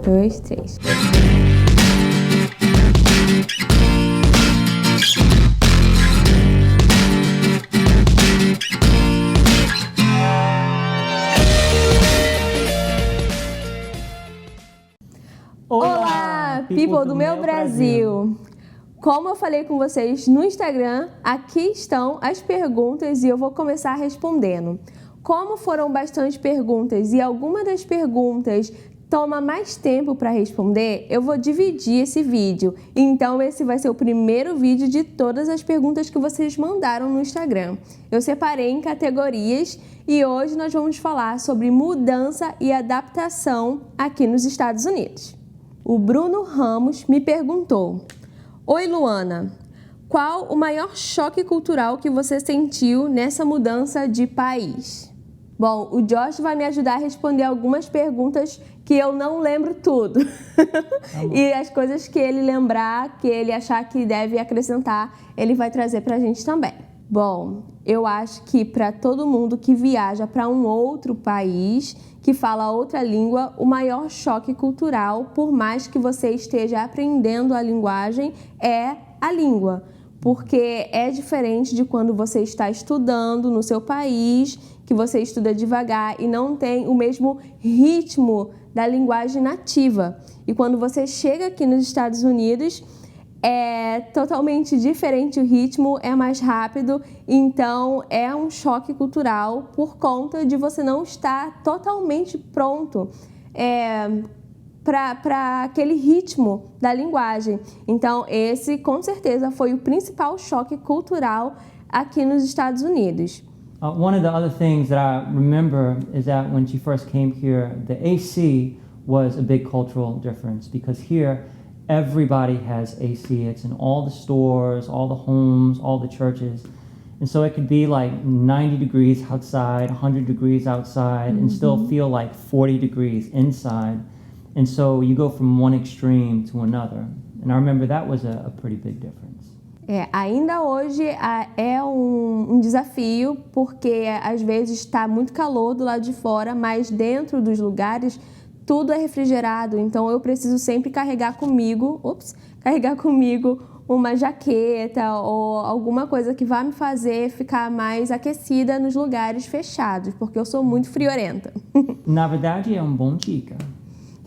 Dois, três. Olá, people do meu Brasil! Como eu falei com vocês no Instagram, aqui estão as perguntas e eu vou começar respondendo. Como foram bastante perguntas e alguma das perguntas toma mais tempo para responder, eu vou dividir esse vídeo. Então esse vai ser o primeiro vídeo de todas as perguntas que vocês mandaram no Instagram. Eu separei em categorias e hoje nós vamos falar sobre mudança e adaptação aqui nos Estados Unidos. O Bruno Ramos me perguntou: Oi Luana, qual o maior choque cultural que você sentiu nessa mudança de país? Bom, o Josh vai me ajudar a responder algumas perguntas que eu não lembro tudo. E as coisas que ele lembrar, que ele achar que deve acrescentar, ele vai trazer pra gente também. Bom, eu acho que para todo mundo que viaja para um outro país, que fala outra língua, o maior choque cultural, por mais que você esteja aprendendo a linguagem, é a língua. Porque é diferente de quando você está estudando no seu país, que você estuda devagar e não tem o mesmo ritmo da linguagem nativa. E quando você chega aqui nos Estados Unidos, é totalmente diferente o ritmo, é mais rápido, então é um choque cultural por conta de você não estar totalmente pronto para aquele ritmo da linguagem. Então esse com certeza foi o principal choque cultural aqui nos Estados Unidos. One of the other things that I remember is that when she first came here, the AC was a big cultural difference because here everybody has AC. It's in all the stores, all the homes, all the churches. And so it could be like 90 degrees outside, 100 degrees outside, and still feel like 40 degrees inside. And so you go from one extreme to another. And I remember that was a pretty big difference. Ainda hoje é um desafio, porque às vezes está muito calor do lado de fora, mas dentro dos lugares tudo é refrigerado, então eu preciso sempre carregar comigo uma jaqueta ou alguma coisa que vá me fazer ficar mais aquecida nos lugares fechados, porque eu sou muito friorenta. Na verdade, é uma boa dica.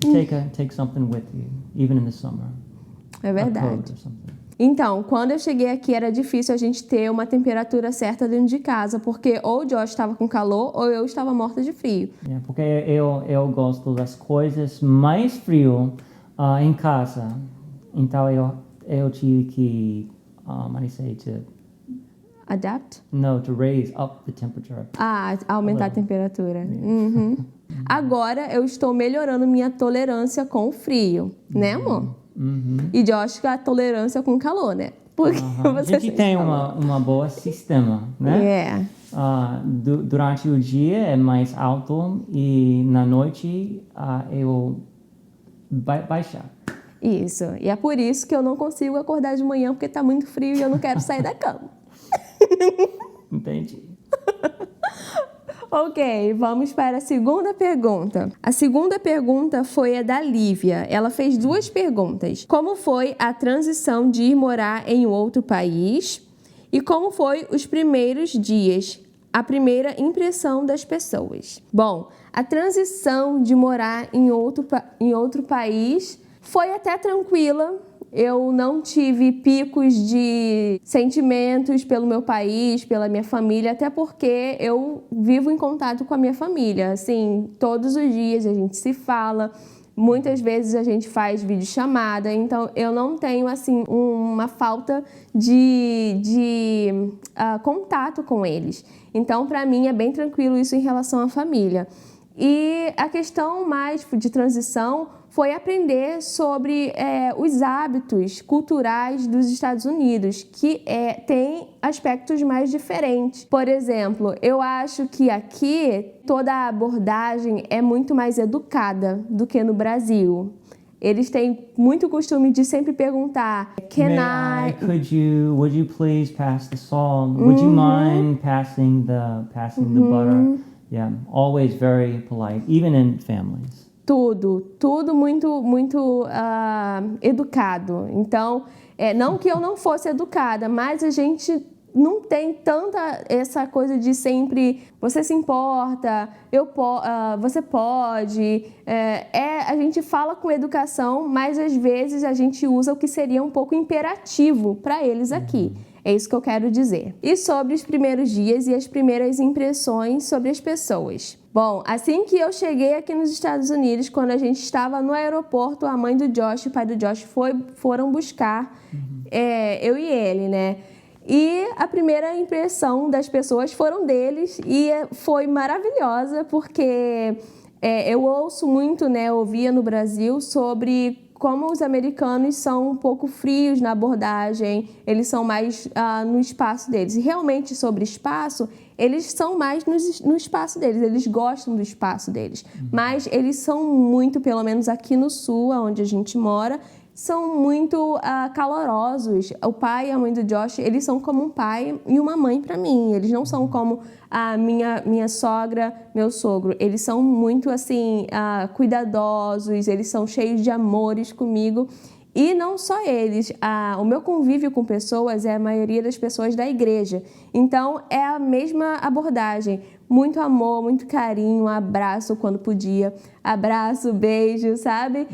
Take something with you, even in the summer. É verdade. A coat or something. Então, quando eu cheguei aqui era difícil a gente ter uma temperatura certa dentro de casa, porque ou o Josh estava com calor ou eu estava morta de frio. Porque eu gosto das coisas mais frio em casa, então eu tive que, Adapt? No, to raise up the temperature. Aumentar a temperatura. Uhum. Agora eu estou melhorando minha tolerância com o frio, né amor? E Josh a tolerância com calor, né? Porque a gente tem uma boa sistema, né? Durante o dia é mais alto e na noite eu baixar. Isso. E é por isso que eu não consigo acordar de manhã, porque tá muito frio e eu não quero sair da cama. Entendi. Ok, vamos para a segunda pergunta. A segunda pergunta foi a da Lívia. Ela fez duas perguntas. Como foi a transição de ir morar em outro país? E como foi os primeiros dias? A primeira impressão das pessoas. Bom, a transição de morar em outro país foi até tranquila. Eu não tive picos de sentimentos pelo meu país, pela minha família, até porque eu vivo em contato com a minha família. Assim, todos os dias a gente se fala, muitas vezes a gente faz videochamada, então eu não tenho assim uma falta de contato com eles. Então, para mim, é bem tranquilo isso em relação à família. E a questão mais de transição foi aprender sobre os hábitos culturais dos Estados Unidos, que tem aspectos mais diferentes. Por exemplo, eu acho que aqui toda a abordagem é muito mais educada do que no Brasil. Eles têm muito costume de sempre perguntar, would you please pass the salt? Would you mind passing the butter? Yeah, always very polite, even in families. Tudo muito educado. Então, não que eu não fosse educada, mas a gente não tem tanta essa coisa de sempre você se importa, você pode. A gente fala com educação, mas às vezes a gente usa o que seria um pouco imperativo para eles aqui. É isso que eu quero dizer. E sobre os primeiros dias e as primeiras impressões sobre as pessoas. Bom, assim que eu cheguei aqui nos Estados Unidos, quando a gente estava no aeroporto, a mãe do Josh e o pai do Josh foram buscar eu e ele, né? E a primeira impressão das pessoas foram deles e foi maravilhosa, porque eu ouço muito, né, ouvia no Brasil sobre como os americanos são um pouco frios na abordagem, eles são mais no espaço deles. E realmente, sobre espaço, eles são mais no espaço deles, eles gostam do espaço deles. Mas eles são muito, pelo menos aqui no sul, onde a gente mora, são muito calorosos. O pai e a mãe do Josh, eles são como um pai e uma mãe para mim. Eles não são como a minha sogra, meu sogro. Eles são muito assim cuidadosos, eles são cheios de amores comigo. E não só eles, o meu convívio com pessoas é a maioria das pessoas da igreja. Então, é a mesma abordagem. Muito amor, muito carinho, um abraço quando podia. Abraço, beijo, sabe?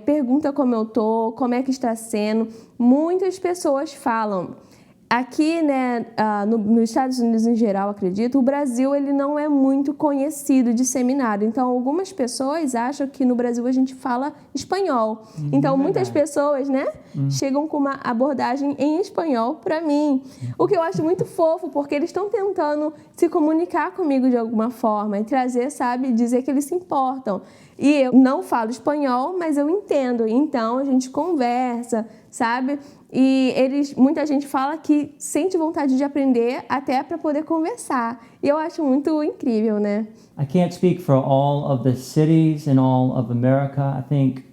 Pergunta como eu tô, como é que está sendo. Muitas pessoas falam. Aqui, né, nos Estados Unidos em geral, acredito, o Brasil ele não é muito conhecido, disseminado. Então, algumas pessoas acham que no Brasil a gente fala espanhol. Então, muitas pessoas, né, chegam com uma abordagem em espanhol para mim. O que eu acho muito fofo, porque eles estão tentando se comunicar comigo de alguma forma e trazer, sabe, dizer que eles se importam. E eu não falo espanhol, mas eu entendo. Então, a gente conversa, sabe? E muita gente fala que sente vontade de aprender até para poder conversar. E eu acho muito incrível, né? I can't speak for all of the cities in all of America. I think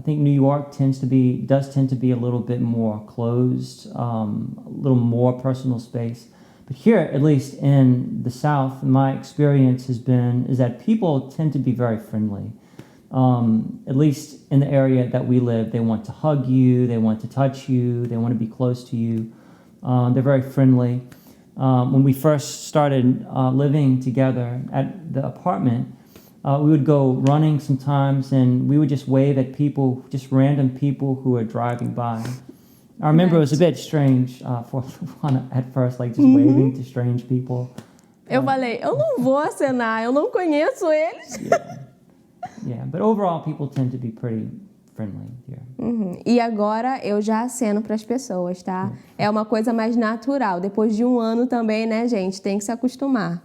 New York does tend to be a little bit more closed, a little more personal space. But here, at least in the South, my experience is that people tend to be very friendly. At least in the area that we live, they want to hug you, they want to touch you, they want to be close to you. They're very friendly. When we first started living together at the apartment, we would go running sometimes and we would just wave at people, just random people who were driving by. I remember it was a bit strange at first, like just waving to strange people. Eu falei, eu não vou acenar, eu não conheço eles. Yeah, but overall people tend to be pretty friendly here. E agora eu já aceno para as pessoas, tá? É uma coisa mais natural. Depois de um ano também, né, gente? Tem que se acostumar.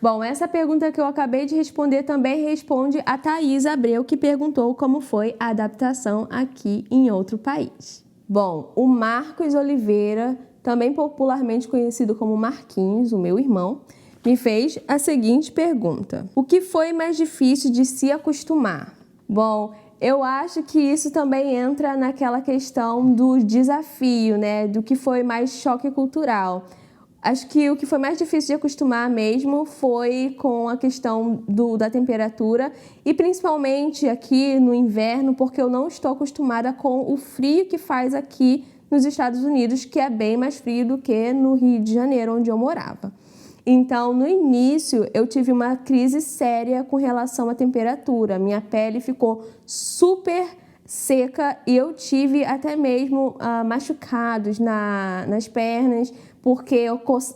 Bom, essa pergunta que eu acabei de responder também responde a Thaís Abreu, que perguntou como foi a adaptação aqui em outro país. Bom, o Marcos Oliveira, também popularmente conhecido como Marquinhos, o meu irmão, me fez a seguinte pergunta: o que foi mais difícil de se acostumar? Bom, eu acho que isso também entra naquela questão do desafio, né? Do que foi mais choque cultural. Acho que o que foi mais difícil de acostumar mesmo foi com a questão da temperatura e principalmente aqui no inverno, porque eu não estou acostumada com o frio que faz aqui nos Estados Unidos, que é bem mais frio do que no Rio de Janeiro, onde eu morava. Então, no início, eu tive uma crise séria com relação à temperatura. Minha pele ficou super seca e eu tive até mesmo machucados nas pernas, porque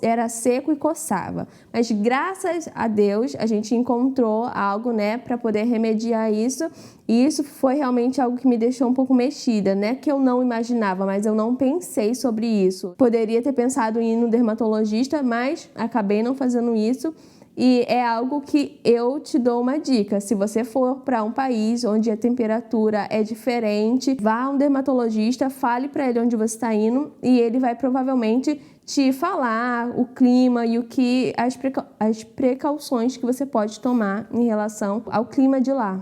era seco e coçava. Mas graças a Deus a gente encontrou algo, né, para poder remediar isso. E isso foi realmente algo que me deixou um pouco mexida, né? Que eu não imaginava, mas eu não pensei sobre isso. Poderia ter pensado em ir no dermatologista, mas acabei não fazendo isso. E é algo que eu te dou uma dica. Se você for para um país onde a temperatura é diferente, vá a um dermatologista, fale para ele onde você está indo e ele vai provavelmente te falar o clima e as precauções que você pode tomar em relação ao clima de lá.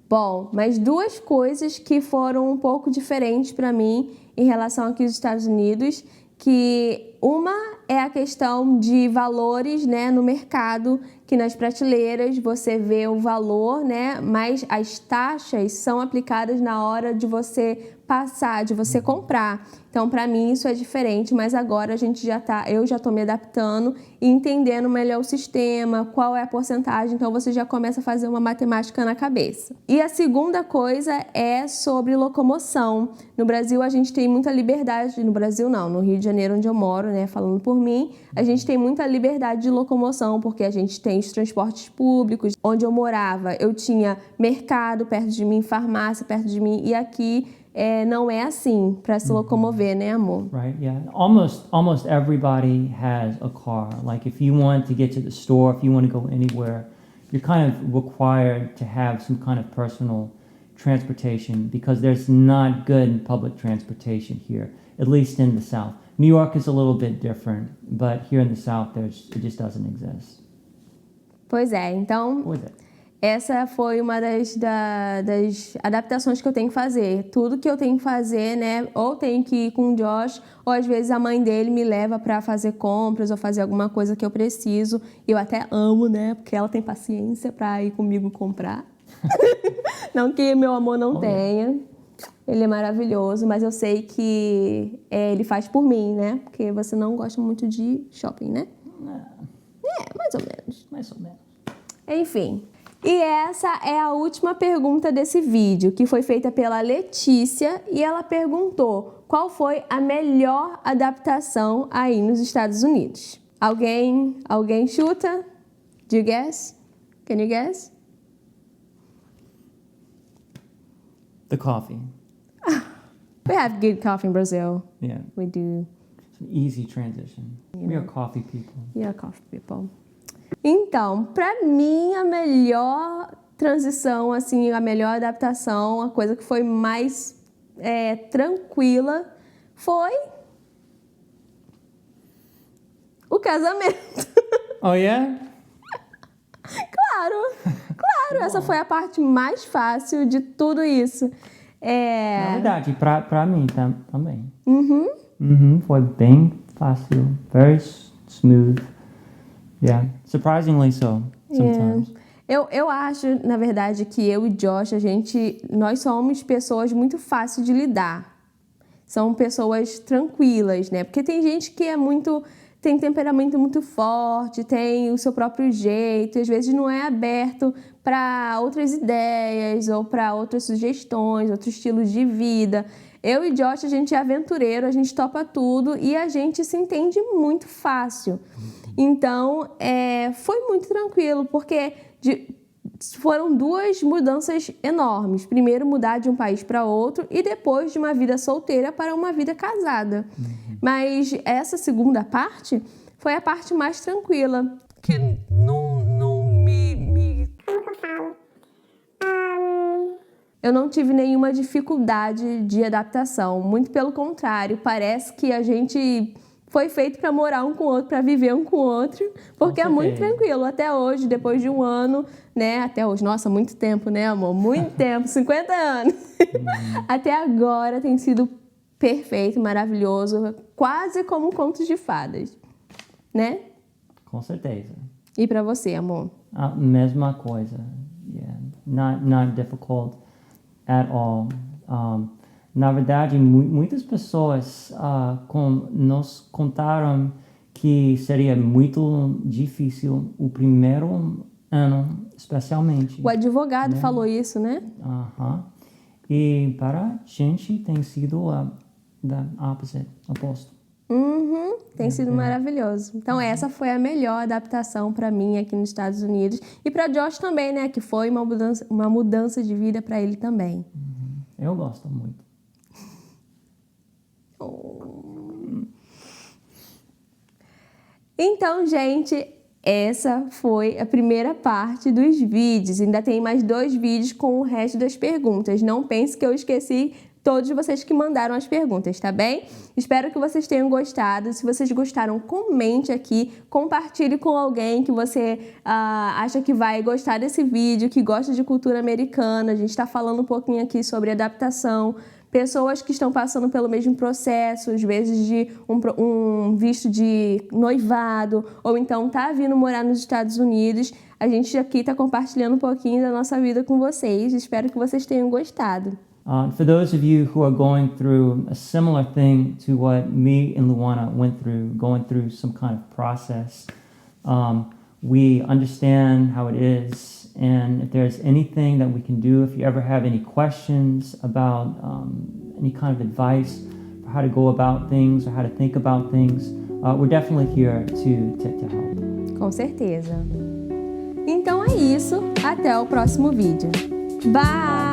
Bom, mas duas coisas que foram um pouco diferentes para mim em relação aqui aos Estados Unidos, que uma é a questão de valores, né, no mercado, que nas prateleiras você vê o valor, né, mas as taxas são aplicadas na hora de você passar, de você comprar. Então, para mim isso é diferente, mas agora eu já estou me adaptando e entendendo melhor o sistema, qual é a porcentagem, então você já começa a fazer uma matemática na cabeça. E a segunda coisa é sobre locomoção. No Brasil a gente tem muita liberdade, no Brasil não, no Rio de Janeiro onde eu moro, né, falando por mim, a gente tem muita liberdade de locomoção, porque a gente tem os transportes públicos. Onde eu morava, eu tinha mercado perto de mim, farmácia perto de mim, e aqui não é assim para se locomover, né, amor? Right, yeah. Almost everybody has a car. Like if you want to get to the store, if you want to go anywhere, you're kind of required to have some kind of personal transportation because there's not good public transportation here, at least in the South. New York is a little bit different, but here in the South, it just doesn't exist. Pois é, então essa foi uma das adaptações que eu tenho que fazer. Tudo que eu tenho que fazer, né, ou tenho que ir com o Josh, ou às vezes a mãe dele me leva para fazer compras ou fazer alguma coisa que eu preciso. Eu até amo, né, porque ela tem paciência para ir comigo comprar. Não que meu amor não tenha. Ele é maravilhoso, mas eu sei que ele faz por mim, né? Porque você não gosta muito de shopping, né? Mais ou menos. Mais ou menos. Enfim. E essa é a última pergunta desse vídeo, que foi feita pela Letícia, e ela perguntou qual foi a melhor adaptação aí nos Estados Unidos. Alguém chuta? Do you guess? Can you guess? The coffee. We have good coffee in Brazil. Yeah. We do. It's an easy transition. We are coffee people. We are coffee people. Então, pra mim, a melhor transição, assim, a melhor adaptação, a coisa que foi mais tranquila foi o casamento. Oh, yeah? Claro, essa foi a parte mais fácil de tudo isso. Na verdade, pra mim também. Uhum. Foi bem fácil, very smooth. Yeah, surprisingly so, sometimes. Eu acho, na verdade, que eu e Josh, nós somos pessoas muito fáceis de lidar. São pessoas tranquilas, né? Porque tem gente que tem temperamento muito forte, tem o seu próprio jeito, e às vezes não é aberto para outras ideias ou para outras sugestões, outros estilos de vida. Eu e Josh, a gente é aventureiro, a gente topa tudo e a gente se entende muito fácil. Então, foi muito tranquilo, porque foram duas mudanças enormes. Primeiro, mudar de um país para outro e depois de uma vida solteira para uma vida casada. Mas essa segunda parte foi a parte mais tranquila. Que eu não tive nenhuma dificuldade de adaptação. Muito pelo contrário, parece que a gente foi feito para morar um com o outro, para viver um com o outro, porque é muito tranquilo. Até hoje, depois de um ano, né? Até hoje, nossa, muito tempo, né, amor? Muito tempo, 50 anos. Até agora tem sido perfeito, maravilhoso, quase como contos de fadas, né? Com certeza. E para você, amor? A mesma coisa. Yeah, not difficult at all. Na verdade, muitas pessoas nos contaram que seria muito difícil o primeiro ano, especialmente. O advogado falou isso, né? E para a gente tem sido oposto. Tem sido maravilhoso. Então, essa foi a melhor adaptação para mim aqui nos Estados Unidos. E para Josh também, né? Que foi uma mudança de vida para ele também. Eu gosto muito. Então, gente, essa foi a primeira parte dos vídeos. Ainda tem mais 2 vídeos com o resto das perguntas. Não pense que eu esqueci todos vocês que mandaram as perguntas, tá bem? Espero que vocês tenham gostado. Se vocês gostaram, comente aqui, compartilhe com alguém que você acha que vai gostar desse vídeo, que gosta de cultura americana. A gente está falando um pouquinho aqui sobre adaptação, pessoas que estão passando pelo mesmo processo, às vezes de um visto de noivado, ou então tá vindo morar nos Estados Unidos. A gente aqui está compartilhando um pouquinho da nossa vida com vocês. Espero que vocês tenham gostado. For those of you who are going through a similar thing to what me and Luana went through, going through some kind of process, we understand how it is, and if there's anything that we can do, if you ever have any questions about any kind of advice for how to go about things or how to think about things, we're definitely here to help. Com certeza. Então é isso. Até o próximo vídeo. Bye!